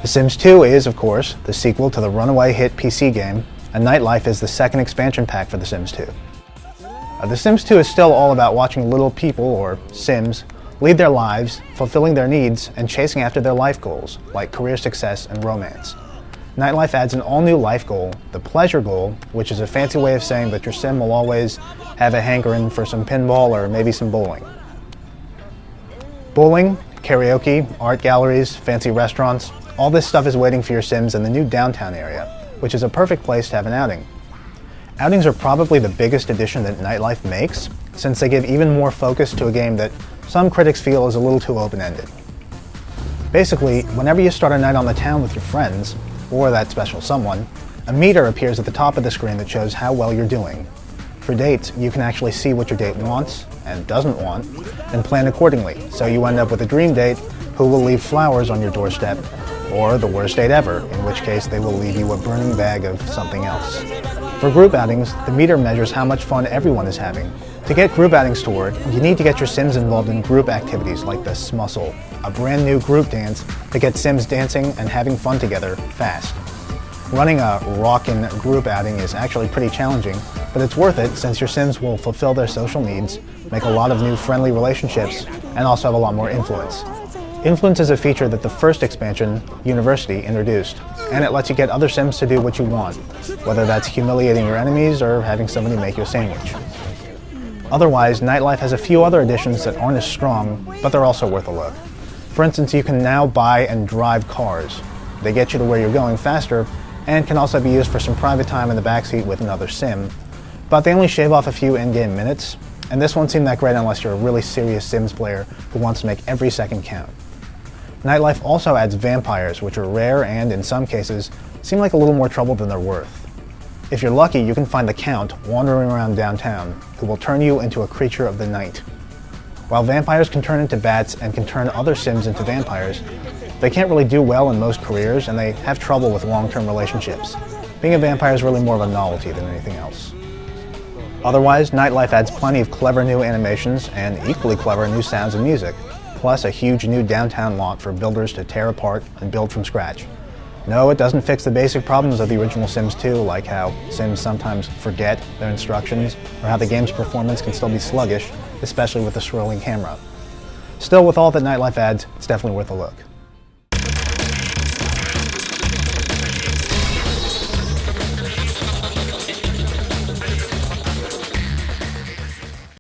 The Sims 2 is, of course, the sequel to the runaway hit PC game, and Nightlife is the second expansion pack for The Sims 2. The Sims 2 is still all about watching little people, or Sims, lead their lives, fulfilling their needs, and chasing after their life goals, like career success and romance. Nightlife adds an all-new life goal, the pleasure goal, which is a fancy way of saying that your Sim will always have a hankering for some pinball or maybe some bowling. Bowling, karaoke, art galleries, fancy restaurants, all this stuff is waiting for your Sims in the new downtown area, which is a perfect place to have an outing. Outings are probably the biggest addition that Nightlife makes, since they give even more focus to a game that some critics feel is a little too open-ended. Basically, whenever you start a night on the town with your friends, or that special someone, a meter appears at the top of the screen that shows how well you're doing. For dates, you can actually see what your date wants and doesn't want, and plan accordingly, so you end up with a dream date who will leave flowers on your doorstep, or the worst date ever, in which case they will leave you a burning bag of something else. For group outings, the meter measures how much fun everyone is having. To get group outings to work, you need to get your Sims involved in group activities like the Smussle, a brand new group dance to get Sims dancing and having fun together fast. Running a rockin' group outing is actually pretty challenging, but it's worth it since your Sims will fulfill their social needs, make a lot of new friendly relationships, and also have a lot more influence. Influence is a feature that the first expansion, University, introduced, and it lets you get other Sims to do what you want, whether that's humiliating your enemies or having somebody make you a sandwich. Otherwise, Nightlife has a few other additions that aren't as strong, but they're also worth a look. For instance, you can now buy and drive cars. They get you to where you're going faster, and can also be used for some private time in the backseat with another Sim, but they only shave off a few in-game minutes, and this won't seem that great unless you're a really serious Sims player who wants to make every second count. Nightlife also adds vampires, which are rare and, in some cases, seem like a little more trouble than they're worth. If you're lucky, you can find the Count wandering around downtown, who will turn you into a creature of the night. While vampires can turn into bats and can turn other Sims into vampires, they can't really do well in most careers and they have trouble with long-term relationships. Being a vampire is really more of a novelty than anything else. Otherwise, Nightlife adds plenty of clever new animations and equally clever new sounds and music, plus a huge new downtown lot for builders to tear apart and build from scratch. No, it doesn't fix the basic problems of the original Sims 2, like how Sims sometimes forget their instructions, or how the game's performance can still be sluggish, especially with the scrolling camera. Still, with all that Nightlife adds, it's definitely worth a look.